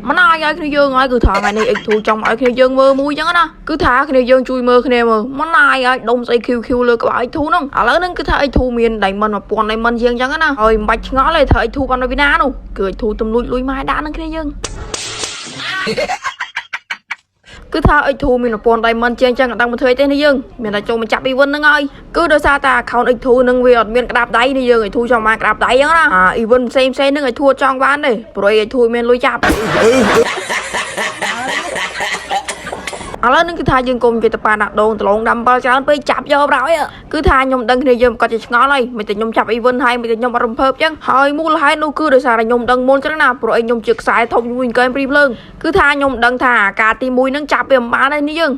มันนายคือយើងហើយគឺថាថ្ងៃនេះអ៊ិចធូចង់ឲ្យគ្នាយើងមើលមួយចឹងណាគឺថាគ្នាយើងជួយមើលគ្នាមើលมันนายហើយដុំស្អី QQ លើក្បាលអ៊ិចធូហ្នឹងឥឡូវហ្នឹងគឺថាអ៊ិចធូមានដៃមិន1000ដៃមិនជាងចឹងណាហើយមិនបាច់ឆ្ងល់ទេថាអ៊ិចធូបានពីណានោះគឺអ៊ិចធូទំលួចលួយម៉ែដាក់នឹងគ្នាយើងគឺថាអ៊ិចធូមាន1000ដៃមិនជាងចឹងអត់ដឹងមកធ្វើទេនេះយើងមានតែចូលមកចាប់ event ហ្នឹងហើយគឺដោយសារតែ account អ៊ិចធូហ្នឹងវាអត់មានក្តាប់ដៃនេះយើងអ៊ិចធូចង់បានក្តាប់ដៃចឹងណាevent ផ្សេងហ្នឹងអ៊ិចធូចង់បានទេព្រោះអ៊ិចធូមានលុយចាប់ឥឡូវនេះគឺថាយើងគុំវាទៅប៉ាដាក់ដងដលងដាំ7ច្រើនពេកចាប់យកប្រហើយគឺថាខ្ញុំដឹងគ្នាយើងគាត់ជាឆ្ងល់ហើយមិនតែខ្ញុំចាប់ event ហើយមិនតែខ្ញុំអត់រំភើបចឹងហើយមូលហេតុនោះគឺដោយសារតែខ្ញុំដឹងមុនចឹងណាព្រោះខ្ញុំជាខ្សែធំជាមួយកែមព្រីភ្លើងគឺថាខ្ញុំដឹងថាការទី1ហ្នឹងចាប់វាមិនបានហើយនេះយើង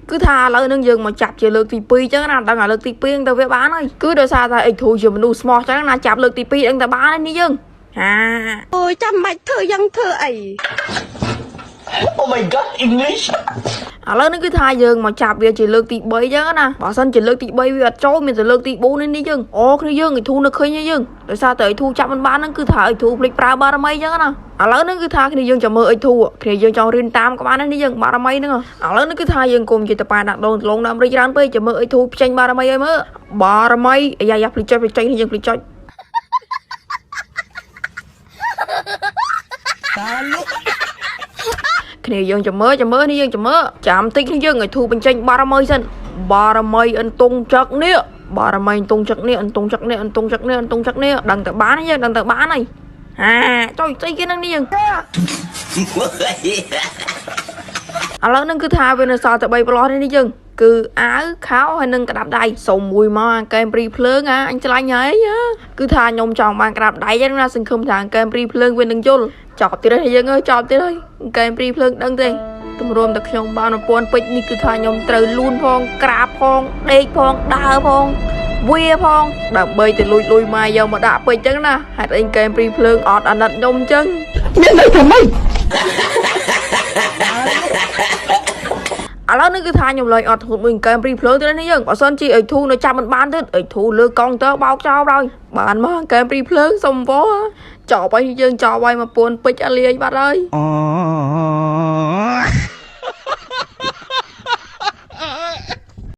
គឺថាឥឡូវហ្នឹងយើងមកចាប់ជាលើកទី2ចឹងណាដឹងតែលើកទី2ហ្នឹងទៅវាបានហើយគឺដោយសារតែអ៊ិចធូជាមនុស្សស្មោះចឹងណាចាប់លើកទី2ហ្នឹងតែបានហើយនេះយើងអូយចាំបាច់ធ្វើយ៉ាងធ្វើអី Oh my god English ឥឡូវនេះគឺថាយើងមកចាប់វាជាលើកទី3ចឹងណាបើសិនជាលើកទី3វាអត់ចូលមានតែលើកទី4នេះយើងអូគ្នាយើងអ៊ិចធូនឹកឃើញយើងដោយសារតែអ៊ិចធូចាប់មិនបានហ្នឹងគឺថាអ៊ិចធូភ្លេចប្រើបារមីចឹងណាឥឡូវនេះគឺថាគ្នាយើងចាំមើលអ៊ិចធូគ្នាយើងចង់រៀនតាមក៏បានដែរនេះយើងបារមីហ្នឹងឥឡូវនេះគឺថាយើងគុំជាតប៉ាដាក់ដងដលងដើមរីកច្រើនពេកចាំមើលអ៊ិចធូផ្ចេញបារមីឲ្យមើលបារមីអាយ៉ាភ្លេចចុចនេះយើងភ្លេចចុចគ្នាយើងចាំមើលនេះយើងចាំមើលចាំតិចគ្នាយើងឲ្យធូបញ្ចេញបារមីសិនបារមីអន្ទង់ចឹកនេះបារមីអន្ទង់ចឹកនេះអន្ទង់ចឹកនេះអន្ទង់ចឹកនេះអន្ទង់ចឹកនេះដឹងតែបានយើងដឹងតែបានហើយចុយស្អីគេនឹងនេះយើងឥឡូវហ្នឹងគឺថាវានៅសល់តែ3ប្លោះនេះយើងគឺអាវខោហើយនឹងក្តាប់ដៃសុំមួយមកអាកែមព្រីភ្លើងអញឆ្លាញ់ហើយគឺថាខ្ញុំចង់បានក្តាប់ដៃហ្នឹងណាសង្ឃឹមថាអាកែមព្រីភ្លើងវានឹងយល់ចប់ទៀតហើយយើងអើយចប់ទៀតហើយកែមព្រីភ្លើងដឹងទេទម្រាំតែខ្ញុំបាន1000ពេជ្រនេះគឺថាខ្ញុំត្រូវលូនផងក្រាបផងដេកផងដើរផងវាផងដើម្បីទៅលួចលុយម៉ាយកមកដាក់ពេជ្រចឹងណាហេតុអីកែមព្រីភ្លើងអត់អាណិតខ្ញុំចឹងមានន័យថាម៉េចឥឡូវនេះគឺថាខ្ញុំលេងអត់ធូតមួយកែមព្រីភ្លើងទៅនេះយើងបើសិនជាអ៊ិចធូនៅចាប់មិនបានទៀតអ៊ិចធូលើកង់ទៅបោកចោលហើយបានមកកែមព្រីភ្លើងសុំវ៉ចប់ហើយយើងចប់ហើយ1000ពេជ្រអាលាយបាត់ហើយ